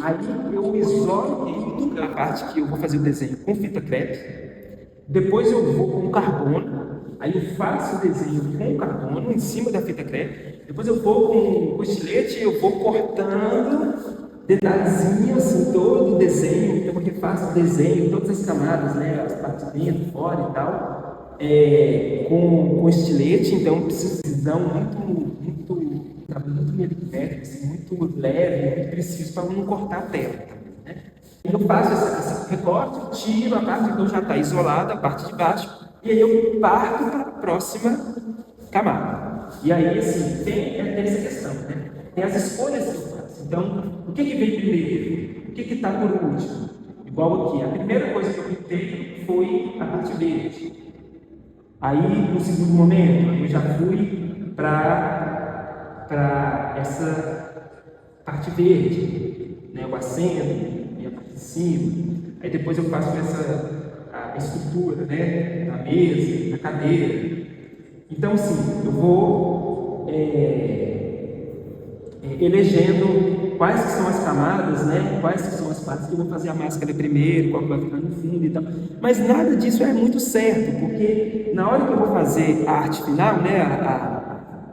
Aí eu isolo a parte que eu vou fazer o desenho com fita crepe. Depois eu vou com carbono, aí eu faço o desenho com carbono em cima da fita crepe. Depois eu vou com o estilete, eu vou cortando detalhezinhos assim, todo o desenho. Então eu refaço o desenho, todas as camadas, né, as partes dentro, fora e tal, com estilete. Então precisão muito, trabalho muito milimétrico, assim, muito leve, muito preciso para não cortar a tela. Né? Eu faço esse recorte, tiro a parte, então já está isolada a parte de baixo, e aí eu parto para a próxima camada. E aí, assim, tem essa questão, né? Tem as escolhas que eu faço. Então, o que vem primeiro? O que está por último? Igual aqui, a primeira coisa que eu pintei foi a parte verde. Aí, no segundo momento, eu já fui para essa parte verde, né, o acento e a parte de cima. Aí depois eu faço a estrutura, né, da mesa, da cadeira. Então, assim, eu vou elegendo quais que são as camadas, né, quais que são as partes que eu vou fazer a máscara primeiro, qual que vai ficar no fundo e tal. Mas nada disso é muito certo, porque na hora que eu vou fazer a arte final, né,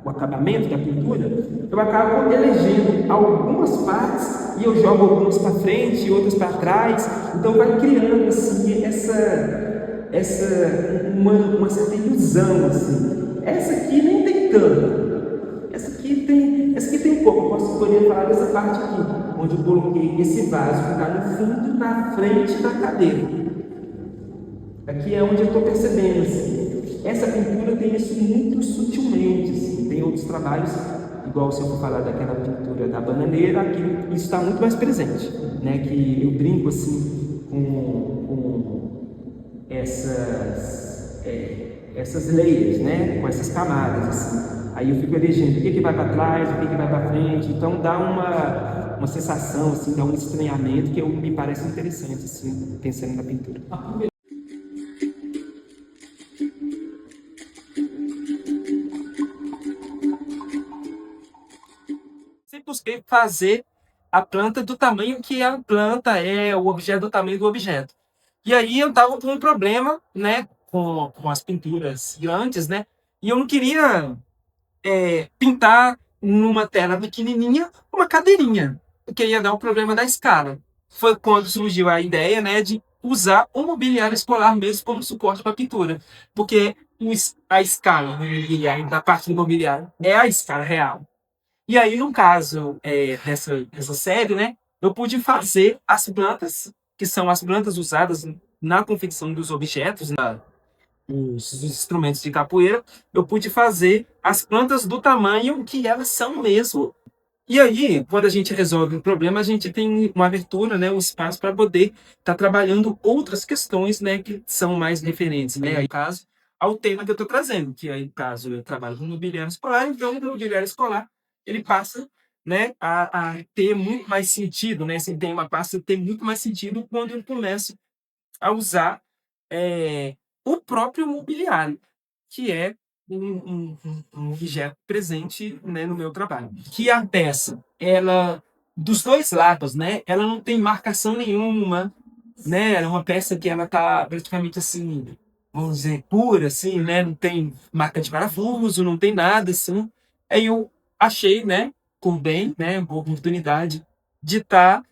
o acabamento da pintura, eu acabo elegendo algumas partes e eu jogo algumas para frente e outras para trás. Então vai criando assim uma certa ilusão assim. Essa aqui nem tem tanto. Essa aqui tem um pouco. Eu posso escolher falar dessa parte aqui, onde eu coloquei esse vaso que está no fundo, na frente da cadeira. Aqui é onde eu estou percebendo, assim. Essa pintura tem isso muito sutilmente, assim. Tem outros trabalhos, igual se eu for falar daquela pintura da bananeira, aqui isso está muito mais presente, né? Que eu brinco, assim, com essas layers, né? Com essas camadas, assim. Aí eu fico elegendo o que vai para trás, o que vai para frente, então dá uma sensação, assim, dá um estranhamento que me parece interessante, assim, pensando na pintura. Sempre busquei fazer a planta do tamanho que a planta é, o objeto do tamanho do objeto. E aí eu tava com um problema, né, com as pinturas grandes, né, e eu não queria pintar numa tela pequenininha uma cadeirinha, porque ia dar um problema da escala. Foi quando surgiu a ideia, né, de usar o mobiliário escolar mesmo como suporte para pintura, porque a escala do mobiliário, da parte do mobiliário, é a escala real. E aí, no caso dessa série, né, eu pude fazer as plantas, que são as plantas usadas na confecção dos objetos, os instrumentos de capoeira, eu pude fazer as plantas do tamanho que elas são mesmo. E aí, quando a gente resolve um problema, a gente tem uma abertura, né, um espaço para poder estar trabalhando outras questões, né, que são mais referentes, né, aí, caso, ao tema que eu estou trazendo, que aí, caso eu trabalho com mobiliário escolar, então o mobiliário escolar, ele passa, né, a ter muito mais sentido, né, esse tema passa a ter muito mais sentido quando eu começo a usar é, o próprio mobiliário, que é um objeto presente, né, no meu trabalho. Que a peça, ela, dos dois lados, né, ela não tem marcação nenhuma, né, é uma peça que ela tá praticamente assim, vamos dizer, pura, assim, né, não tem marca de parafuso, não tem nada, assim. Aí eu achei, né, por bem, né, uma oportunidade de estar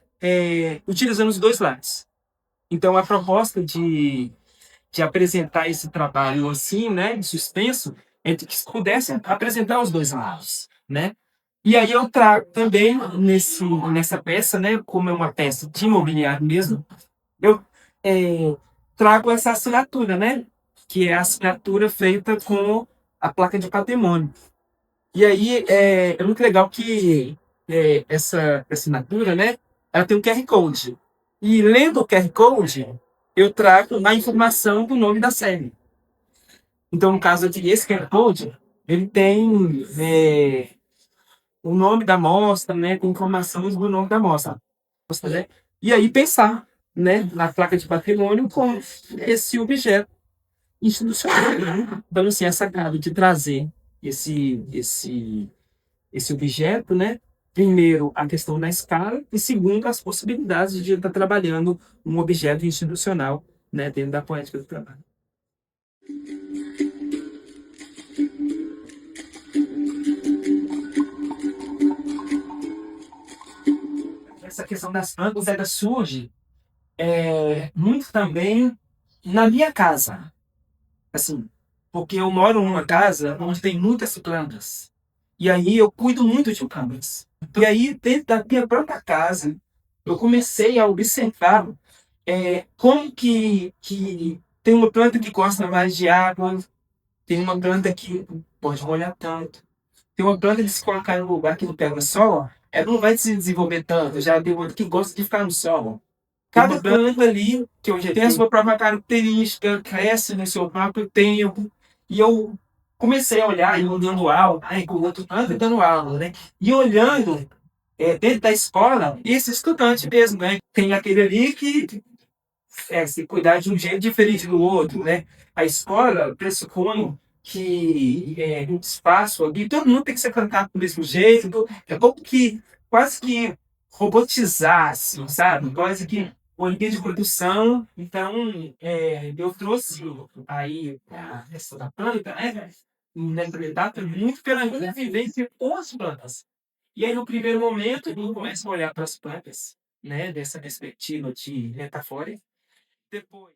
utilizando os dois lados. Então, a proposta de apresentar esse trabalho assim, né, de suspenso, é que se pudesse apresentar os dois lados, né? E aí eu trago também nessa peça, né, como é uma peça de mobiliário mesmo, eu trago essa assinatura, né, que é a assinatura feita com a placa de patrimônio. E aí é muito legal que essa assinatura, né, ela tem um QR Code. E lendo o QR Code, eu trago a informação do nome da série. Então, no caso aqui, esse QR Code, ele tem o nome da mostra, né, tem informações do nome da mostra, né? E aí pensar, né, na placa de patrimônio com esse objeto institucional, né? Então, assim, essa sacada de trazer esse objeto, né? primeiro, a questão da escala e segundo, as possibilidades de estar trabalhando um objeto institucional, né, dentro da poética do trabalho. Essa questão das plantas, ela surge muito também na minha casa, assim, porque eu moro numa casa onde tem muitas plantas. E aí eu cuido muito de plantas. E aí, dentro da minha própria casa, eu comecei a observar como que tem uma planta que gosta mais de água, tem uma planta que pode molhar tanto, tem uma planta que se colocar em um lugar que não pega sol, ela não vai se desenvolver tanto. Já tem outra que gosta de ficar no sol. Cada planta ali que eu já tem a sua própria característica, cresce no seu próprio tempo. E eu comecei a olhar, e um dando aula, com o outro planta dando aula, né? E olhando dentro da escola, esse estudante mesmo, né? Tem aquele ali que se cuidar de um jeito diferente do outro, né? A escola pressupõe que no espaço ali, todo mundo tem que ser tratado do mesmo jeito. É como que quase que robotizar, assim, sabe? Quase que uma linha de produção. Então, eu trouxe aí a questão da planta, né? Nessa etapa, muito pela minha vivência com as plantas. E aí, no primeiro momento, eu começo a olhar para as plantas, né? Dessa perspectiva de metafórica. Depois